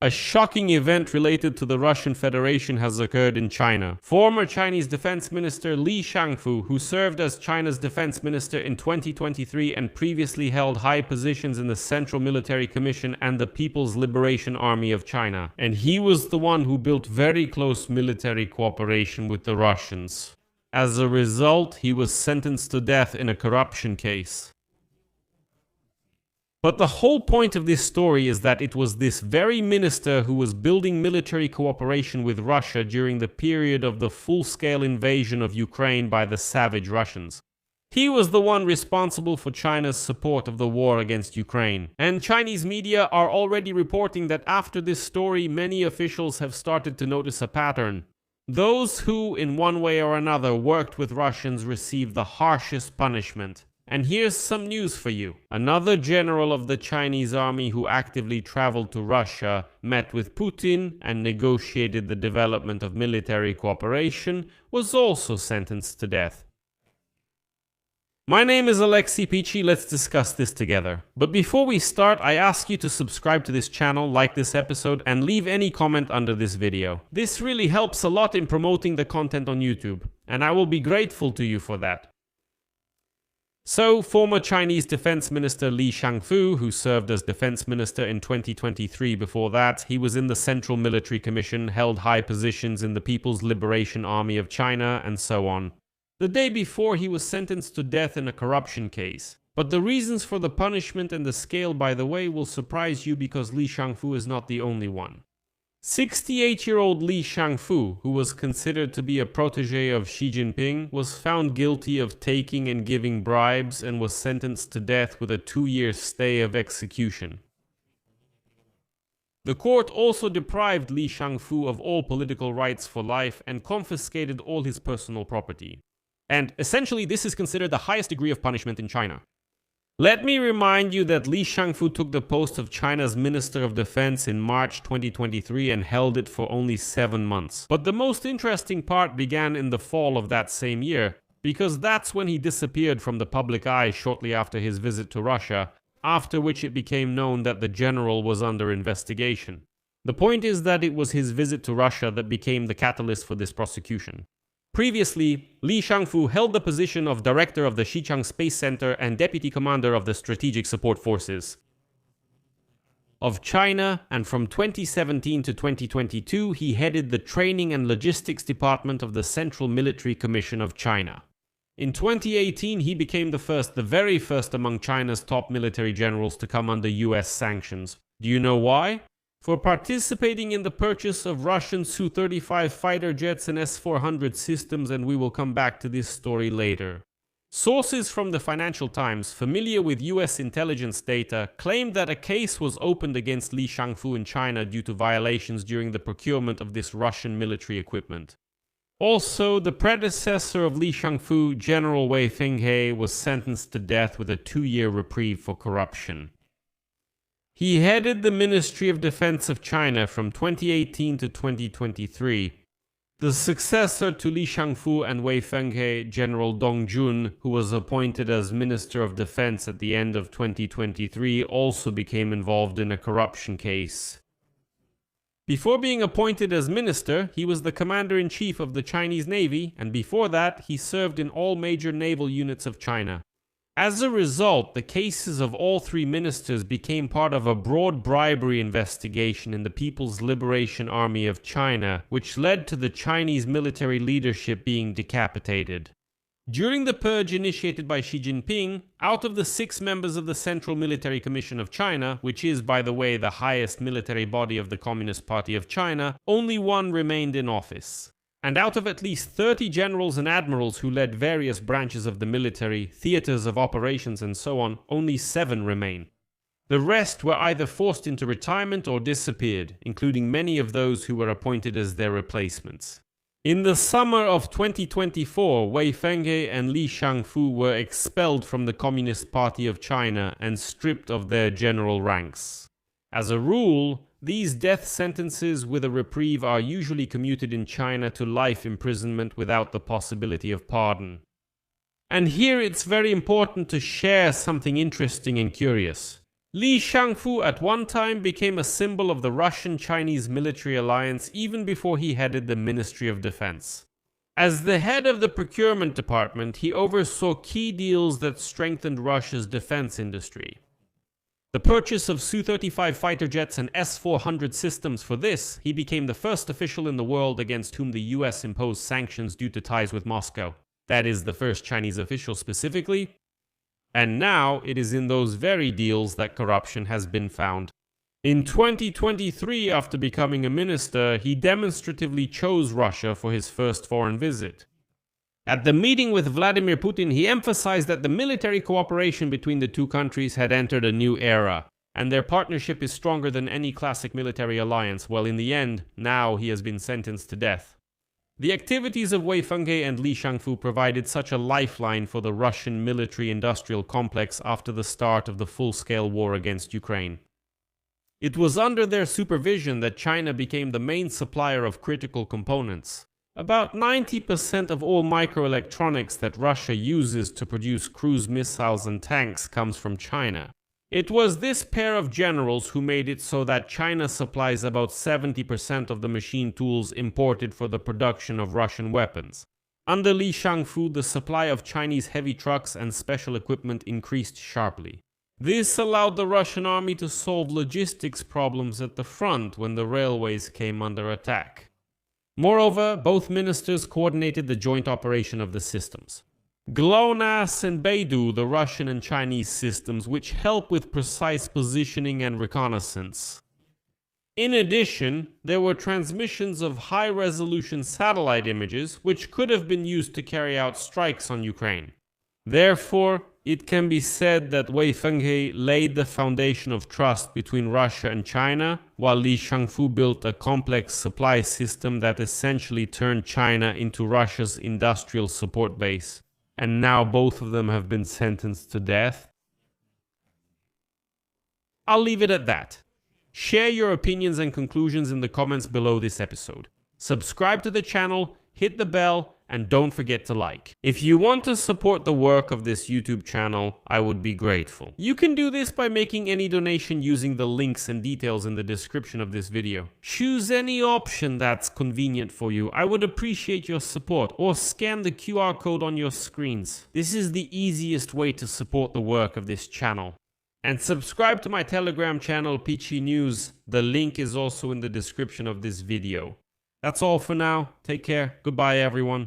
A shocking event related to the Russian Federation has occurred in China. Former Chinese Defense Minister Li Shangfu, who served as China's defense minister in 2023 and previously held high positions in the Central Military Commission and the People's Liberation Army of China, and he was the one who built very close military cooperation with the Russians. As a result, he was sentenced to death in a corruption case. But the whole point of this story is that it was this very minister who was building military cooperation with Russia during the period of the full-scale invasion of Ukraine by the savage Russians. He was the one responsible for China's support of the war against Ukraine. And Chinese media are already reporting that after this story, many officials have started to notice a pattern. Those who, in one way or another, worked with Russians received the harshest punishment. And here's some news for you. Another general of the Chinese army who actively traveled to Russia met with Putin and negotiated the development of military cooperation was also sentenced to death. My name is Pechiy, let's discuss this together. But before we start, I ask you to subscribe to this channel, like this episode, and leave any comment under this video. This really helps a lot in promoting the content on YouTube, and I will be grateful to you for that. So, former Chinese Defense Minister Li Shangfu, who served as Defense Minister in 2023 before that, he was in the Central Military Commission, held high positions in the People's Liberation Army of China, and so on. The day before, he was sentenced to death in a corruption case. But the reasons for the punishment and the scale, by the way, will surprise you because Li Shangfu is not the only one. 68-year-old Li Shangfu, who was considered to be a protege of Xi Jinping, was found guilty of taking and giving bribes and was sentenced to death with a 2-year stay of execution. The court also deprived Li Shangfu of all political rights for life and confiscated all his personal property. And essentially, this is considered the highest degree of punishment in China. Let me remind you that Li Shangfu took the post of China's Minister of Defense in March 2023 and held it for only 7 months. But the most interesting part began in the fall of that same year, because that's when he disappeared from the public eye shortly after his visit to Russia, after which it became known that the general was under investigation. The point is that it was his visit to Russia that became the catalyst for this prosecution. Previously, Li Shangfu held the position of director of the Xichang Space Center and deputy commander of the Strategic Support Forces of China, and from 2017 to 2022, he headed the Training and Logistics Department of the Central Military Commission of China. In 2018, he became the very first among China's top military generals to come under US sanctions. Do you know why? For participating in the purchase of Russian Su-35 fighter jets and S-400 systems, and we will come back to this story later. Sources from the Financial Times, familiar with US intelligence data, claimed that a case was opened against Li Shangfu in China due to violations during the procurement of this Russian military equipment. Also, the predecessor of Li Shangfu, General Wei Fenghe, was sentenced to death with a 2-year reprieve for corruption. He headed the Ministry of Defense of China from 2018 to 2023. The successor to Li Shangfu and Wei Fenghe, General Dong Jun, who was appointed as Minister of Defense at the end of 2023, also became involved in a corruption case. Before being appointed as minister, he was the commander-in-chief of the Chinese Navy, and before that, he served in all major naval units of China. As a result, the cases of all 3 ministers became part of a broad bribery investigation in the People's Liberation Army of China, which led to the Chinese military leadership being decapitated. During the purge initiated by Xi Jinping, out of the 6 members of the Central Military Commission of China, which is, by the way, the highest military body of the Communist Party of China, only 1 remained in office. And out of at least 30 generals and admirals who led various branches of the military, theaters of operations and so on, only 7 remain. The rest were either forced into retirement or disappeared, including many of those who were appointed as their replacements. In the summer of 2024, Wei Fenghe and Li Shangfu were expelled from the Communist Party of China and stripped of their general ranks. As a rule, these death sentences with a reprieve are usually commuted in China to life imprisonment without the possibility of pardon. And here it's very important to share something interesting and curious. Li Shangfu at one time became a symbol of the Russian-Chinese military alliance even before he headed the Ministry of Defense. As the head of the procurement department, he oversaw key deals that strengthened Russia's defense industry. The purchase of Su-35 fighter jets and S-400 systems. For this, he became the first official in the world against whom the US imposed sanctions due to ties with Moscow. That is, the first Chinese official specifically. And now it is in those very deals that corruption has been found. In 2023, after becoming a minister, he demonstratively chose Russia for his first foreign visit. At the meeting with Vladimir Putin, he emphasized that the military cooperation between the two countries had entered a new era, and their partnership is stronger than any classic military alliance. Well, in the end, now he has been sentenced to death. The activities of Wei Fenghe and Li Shangfu provided such a lifeline for the Russian military-industrial complex after the start of the full-scale war against Ukraine. It was under their supervision that China became the main supplier of critical components. About 90% of all microelectronics that Russia uses to produce cruise missiles and tanks comes from China. It was this pair of generals who made it so that China supplies about 70% of the machine tools imported for the production of Russian weapons. Under Li Shangfu, the supply of Chinese heavy trucks and special equipment increased sharply. This allowed the Russian army to solve logistics problems at the front when the railways came under attack. Moreover, both ministers coordinated the joint operation of the systems. GLONASS and Beidou, the Russian and Chinese systems, which help with precise positioning and reconnaissance. In addition, there were transmissions of high-resolution satellite images, which could have been used to carry out strikes on Ukraine. Therefore, it can be said that Wei Fenghe laid the foundation of trust between Russia and China, while Li Shangfu built a complex supply system that essentially turned China into Russia's industrial support base. And now both of them have been sentenced to death. I'll leave it at that. Share your opinions and conclusions in the comments below this episode. Subscribe to the channel, hit the bell, and don't forget to like. If you want to support the work of this YouTube channel, I would be grateful. You can do this by making any donation using the links and details in the description of this video. Choose any option that's convenient for you. I would appreciate your support, or scan the QR code on your screens. This is the easiest way to support the work of this channel. And subscribe to my Telegram channel, Pechiy News. The link is also in the description of this video. That's all for now. Take care. Goodbye, everyone.